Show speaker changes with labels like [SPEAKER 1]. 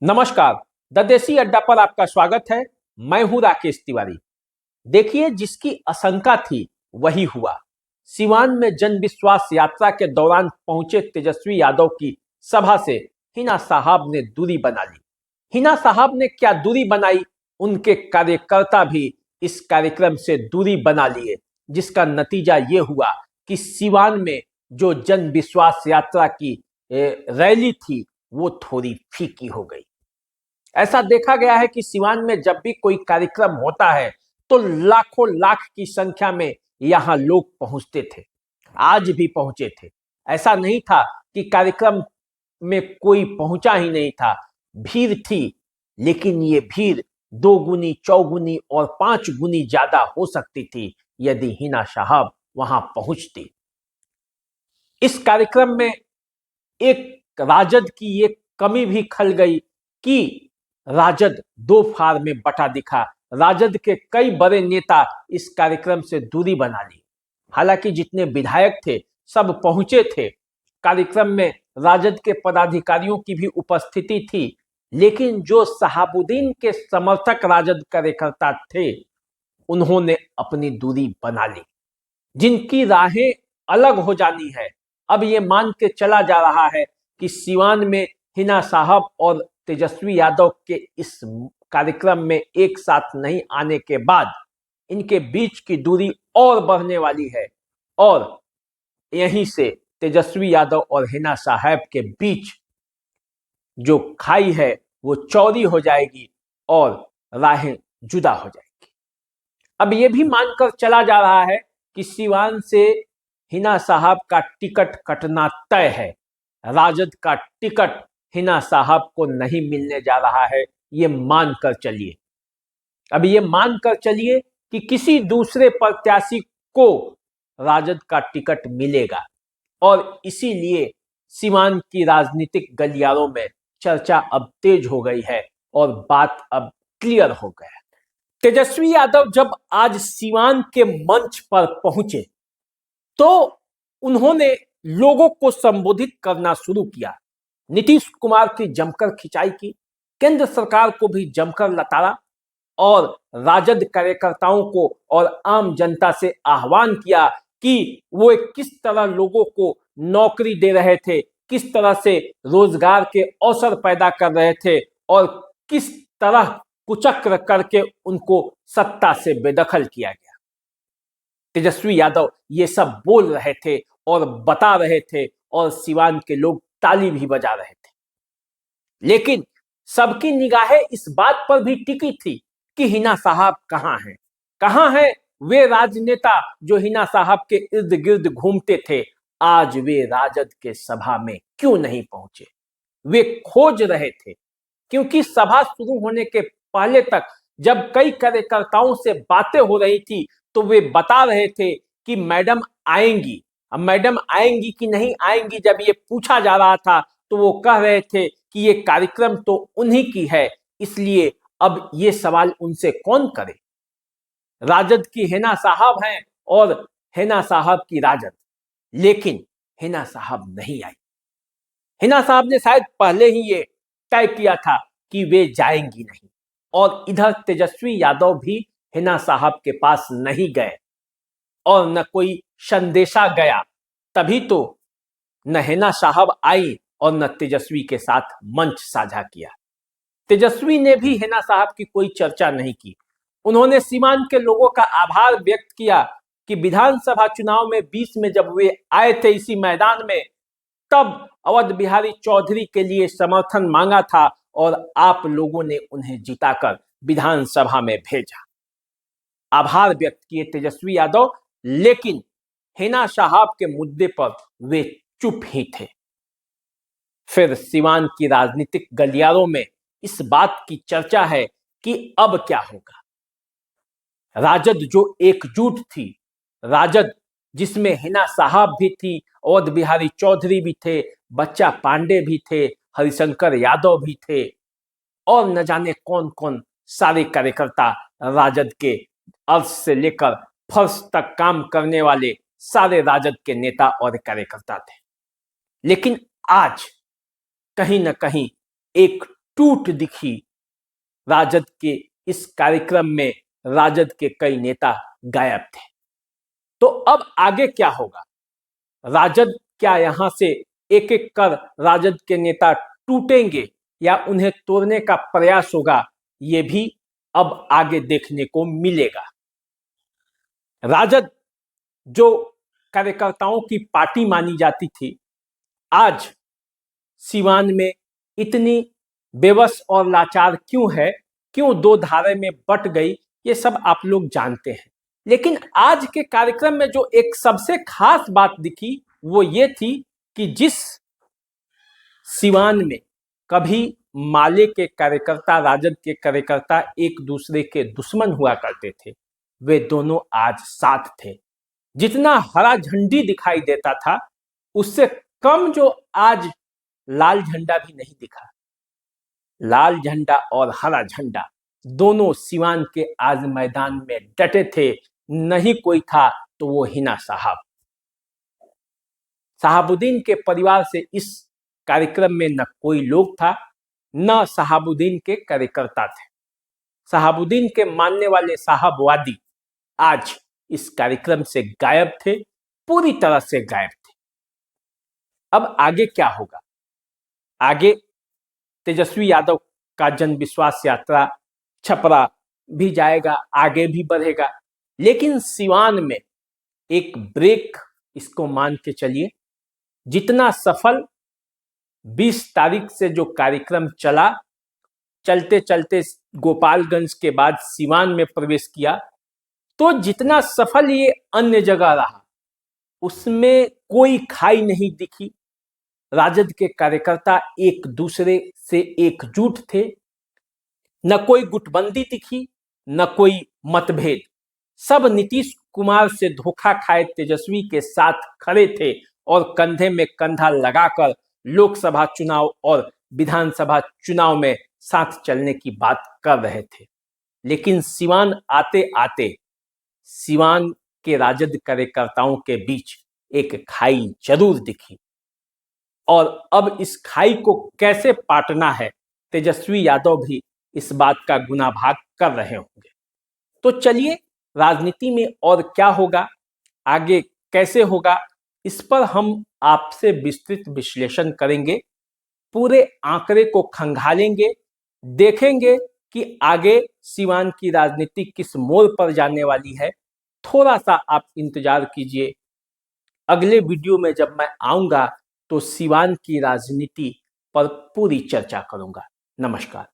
[SPEAKER 1] नमस्कार। द देसी अड्डा पर आपका स्वागत है। मैं हूं राकेश तिवारी। देखिए, जिसकी आशंका थी वही हुआ। सिवान में जन विश्वास यात्रा के दौरान पहुंचे तेजस्वी यादव की सभा से हिना साहब ने दूरी बना ली। हिना साहब ने क्या दूरी बनाई, उनके कार्यकर्ता भी इस कार्यक्रम से दूरी बना लिए, जिसका नतीजा ये हुआ कि सिवान में जो जन विश्वास यात्रा की रैली थी वो थोड़ी फीकी हो गई। ऐसा देखा गया है कि सिवान में जब भी कोई कार्यक्रम होता है तो लाखों लाख की संख्या में यहां लोग पहुंचते थे। आज भी पहुंचे थे। ऐसा नहीं था कि कार्यक्रम में कोई पहुंचा ही नहीं था। भीड़ थी, लेकिन ये भीड़ दो गुनी, चौगुनी और पांच गुनी ज्यादा हो सकती थी यदि हिना साहब वहां पहुंचती। इस कार्यक्रम में एक राजद की ये कमी भी खल गई कि राजद दो फार में बटा दिखा। राजद के कई बड़े नेता इस कार्यक्रम से दूरी बना ली। हालांकि जितने विधायक थे सब पहुंचे थे कार्यक्रम में, राजद के पदाधिकारियों की भी उपस्थिति थी, लेकिन जो शहाबुद्दीन के समर्थक राजद कार्यकर्ता थे उन्होंने अपनी दूरी बना ली। जिनकी राहें अलग हो जानी है, अब ये मान के चला जा रहा है कि सिवान में हिना साहब और तेजस्वी यादव के इस कार्यक्रम में एक साथ नहीं आने के बाद इनके बीच की दूरी और बढ़ने वाली है और यहीं से तेजस्वी यादव और हिना साहब के बीच जो खाई है वो चौड़ी हो जाएगी और राहें जुदा हो जाएगी। अब ये भी मानकर चला जा रहा है कि सिवान से हिना साहब का टिकट कटना तय है। राजद का टिकट हिना साहब को नहीं मिलने जा रहा है, ये मानकर चलिए। अब ये मानकर चलिए कि किसी दूसरे प्रत्याशी को राजद का टिकट मिलेगा और इसीलिए सिवान की राजनीतिक गलियारों में चर्चा अब तेज हो गई है और बात अब क्लियर हो गया। तेजस्वी यादव जब आज सिवान के मंच पर पहुंचे तो उन्होंने लोगों को संबोधित करना शुरू किया। नीतीश कुमार की जमकर खिंचाई की, केंद्र सरकार को भी जमकर लताड़ा और राजद कार्यकर्ताओं को और आम जनता से आह्वान किया कि वो किस तरह लोगों को नौकरी दे रहे थे, किस तरह से रोजगार के अवसर पैदा कर रहे थे और किस तरह कुचक्र करके उनको सत्ता से बेदखल किया गया। तेजस्वी यादव ये सब बोल रहे थे और बता रहे थे और सिवान के लोग ताली भी बजा रहे थे, लेकिन सबकी निगाहें इस बात पर भी टिकी थी कि हिना साहब कहां हैं। कहां हैं वे राजनेता जो हिना साहब के इर्द गिर्द घूमते थे। आज वे राजद के सभा में क्यों नहीं पहुंचे, वे खोज रहे थे। क्योंकि सभा शुरू होने के पहले तक जब कई कार्यकर्ताओं से बातें हो रही थी तो वे बता रहे थे कि मैडम आएंगी। अब मैडम आएंगी कि नहीं आएंगी जब ये पूछा जा रहा था तो वो कह रहे थे कि ये कार्यक्रम तो उन्हीं की है, इसलिए अब ये सवाल उनसे कौन करे। राजद की हिना साहब हैं और हिना साहब की राजद, लेकिन हिना साहब नहीं आई। हिना साहब ने शायद पहले ही ये तय किया था कि वे जाएंगी नहीं और इधर तेजस्वी यादव भी हिना साहब के पास नहीं गए और न कोई संदेशा गया। तभी तो न हिना साहब आई और न तेजस्वी के साथ मंच साझा किया। तेजस्वी ने भी हिना साहब की कोई चर्चा नहीं की। उन्होंने सीमांत के लोगों का आभार व्यक्त किया कि विधानसभा चुनाव में 20 में जब वे आए थे इसी मैदान में, तब अवध बिहारी चौधरी के लिए समर्थन मांगा था और आप लोगों ने उन्हें जिताकर विधानसभा में भेजा। आभार व्यक्त किए तेजस्वी यादव, लेकिन हिना साहब के मुद्दे पर वे चुप ही थे। फिर सिवान की राजनीतिक गलियारों में इस बात की चर्चा है कि अब क्या होगा। राजद जो एकजुट थी, राजद जिसमें हिना साहब भी थी, अवध बिहारी चौधरी भी थे, बच्चा पांडे भी थे, हरिशंकर यादव भी थे और न जाने कौन कौन सारे कार्यकर्ता राजद के अर्श से लेकर फर्श तक काम करने वाले सारे राजद के नेता और कार्यकर्ता थे। लेकिन आज कहीं न कहीं एक टूट दिखी। राजद के इस कार्यक्रम में राजद के कई नेता गायब थे। तो अब आगे क्या होगा? राजद क्या यहां से एक एक कर राजद के नेता टूटेंगे या उन्हें तोड़ने का प्रयास होगा? ये भी अब आगे देखने को मिलेगा। राजद जो कार्यकर्ताओं की पार्टी मानी जाती थी, आज सीवान में इतनी बेबस और लाचार क्यों है, क्यों दो धारे में बट गई, ये सब आप लोग जानते हैं। लेकिन आज के कार्यक्रम में जो एक सबसे खास बात दिखी वो ये थी कि जिस सीवान में कभी माले के कार्यकर्ता, राजद के कार्यकर्ता एक दूसरे के दुश्मन हुआ करते थे, वे दोनों आज साथ थे। जितना हरा झंडी दिखाई देता था, उससे कम जो आज लाल झंडा भी नहीं दिखा। लाल झंडा और हरा झंडा दोनों सीवान के आज मैदान में डटे थे। नहीं कोई था तो वो हिना साहब। साहबुद्दीन के परिवार से इस कार्यक्रम में न कोई लोग था, न साहबुद्दीन के कार्यकर्ता थे। साहबुद्दीन के मानने वाले साहबवादी आज इस कार्यक्रम से गायब थे, पूरी तरह से गायब थे। अब आगे क्या होगा? आगे तेजस्वी यादव का जन विश्वास यात्रा छपरा भी जाएगा, आगे भी बढ़ेगा। लेकिन सीवान में एक ब्रेक इसको मान के चलिए। जितना सफल 20 तारीख से जो कार्यक्रम चला, चलते चलते गोपालगंज के बाद सीवान में प्रवेश किया, तो जितना सफल ये अन्य जगह रहा, उसमें कोई खाई नहीं दिखी। राजद के कार्यकर्ता एक दूसरे से एकजुट थे, न कोई गुटबंदी दिखी, न कोई मतभेद। सब नीतीश कुमार से धोखा खाए तेजस्वी के साथ खड़े थे और कंधे में कंधा लगाकर लोकसभा चुनाव और विधानसभा चुनाव में साथ चलने की बात कर रहे थे। लेकिन सीवान आते आते सीवान के राजद कार्यकर्ताओं के बीच एक खाई जरूर दिखी, और अब इस खाई को कैसे पाटना है, तेजस्वी यादव भी इस बात का गुनाभाग कर रहे होंगे। तो चलिए, राजनीति में और क्या होगा, आगे कैसे होगा, इस पर हम आपसे विस्तृत विश्लेषण करेंगे। पूरे आंकड़े को खंगालेंगे, देखेंगे कि आगे सीवान की राजनीति किस मोड़ पर जाने वाली है। थोड़ा सा आप इंतजार कीजिए। अगले वीडियो में जब मैं आऊंगा तो सीवान की राजनीति पर पूरी चर्चा करूंगा। नमस्कार।